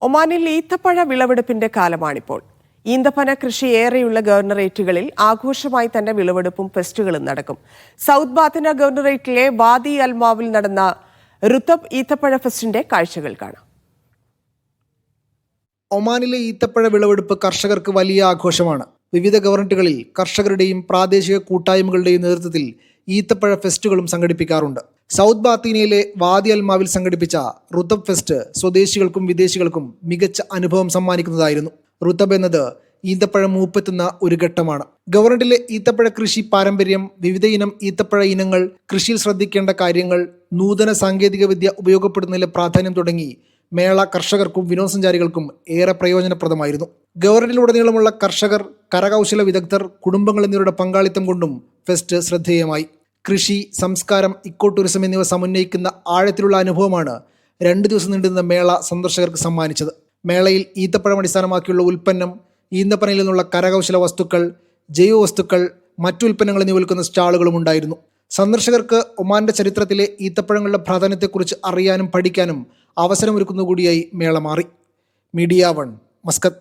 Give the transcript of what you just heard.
ഒമാനിൽ ഈത്തപ്പഴ വിളവെടുപ്പിന്റെ കാലമാണിപ്പോൾ. ഈന്തപ്പന കൃഷി ഏറെയുള്ള ഗവർണറേറ്റുകളിൽ ആഘോഷമായി തന്നെ വിളവെടുപ്പും ഫെസ്റ്റുകളും നടക്കും. സൗത്ത് ബാത്തിന ഗവർണറേറ്റിലെ വാദി അൽമാവിൽ നടന്ന റുതബ് ഈത്തപ്പഴ ഫെസ്റ്റിന്റെ കാഴ്ചകൾ കാണാം. ഒമാനിലെ ഈത്തപ്പഴ വിളവെടുപ്പ് കർഷകർക്ക് വലിയ ആഘോഷമാണ്. വിവിധ ഗവർണറേറ്റുകളിൽ കർഷകരുടെയും പ്രാദേശിക കൂട്ടായ്മകളുടെയും നേതൃത്വത്തിൽ ഈത്തപ്പഴ ഫെസ്റ്റുകളും സംഘടിപ്പിക്കാറുണ്ട്. സൗത്ത് ബാത്തീനയിലെ വാദി അൽമാവിൽ സംഘടിപ്പിച്ച റുതബ് ഫെസ്റ്റ് സ്വദേശികൾക്കും വിദേശികൾക്കും മികച്ച അനുഭവം സമ്മാനിക്കുന്നതായിരുന്നു. റുതബ് എന്നത് ഈന്തപ്പഴം മൂപ്പെത്തുന്ന ഒരു ഘട്ടമാണ്. ഗവർണറിലെ ഈത്തപ്പഴ കൃഷി പാരമ്പര്യം, വിവിധ ഇനം ഈത്തപ്പഴ ഇനങ്ങൾ, കൃഷിയിൽ ശ്രദ്ധിക്കേണ്ട കാര്യങ്ങൾ, നൂതന സാങ്കേതിക വിദ്യ ഉപയോഗപ്പെടുത്തുന്നതിലെ പ്രാധാന്യം തുടങ്ങി മേള കർഷകർക്കും വിനോദസഞ്ചാരികൾക്കും ഏറെ പ്രയോജനപ്രദമായിരുന്നു. ഗവർണറിലുടനീളമുള്ള കർഷകർ, കരകൗശല വിദഗ്ധർ, കുടുംബങ്ങൾ എന്നിവരുടെ പങ്കാളിത്തം കൊണ്ടും ഫെസ്റ്റ് ശ്രദ്ധേയമായി. കൃഷി, സംസ്കാരം, ഇക്കോ ടൂറിസം എന്നിവ സമന്വയിക്കുന്ന ആഴത്തിലുള്ള അനുഭവമാണ് 2 ദിവസം നീണ്ടുനിന്ന മേള സന്ദർശകർക്ക് സമ്മാനിച്ചത്. മേളയിൽ ഈത്തപ്പഴം അടിസ്ഥാനമാക്കിയുള്ള ഉൽപ്പന്നം, ഈന്തപ്പനയിൽ നിന്നുള്ള കരകൗശല വസ്തുക്കൾ, ജൈവ വസ്തുക്കൾ, മറ്റു ഉൽപ്പന്നങ്ങൾ എന്നിവ വിൽക്കുന്ന സ്റ്റാളുകളും ഉണ്ടായിരുന്നു. സന്ദർശകർക്ക് ഒമാന്റെ ചരിത്രത്തിലെ ഈത്തപ്പഴങ്ങളുടെ പ്രാധാന്യത്തെക്കുറിച്ച് അറിയാനും പഠിക്കാനും അവസരമൊരുക്കുന്ന കൂടിയായി മേള മാറി. Media 1, Muscat.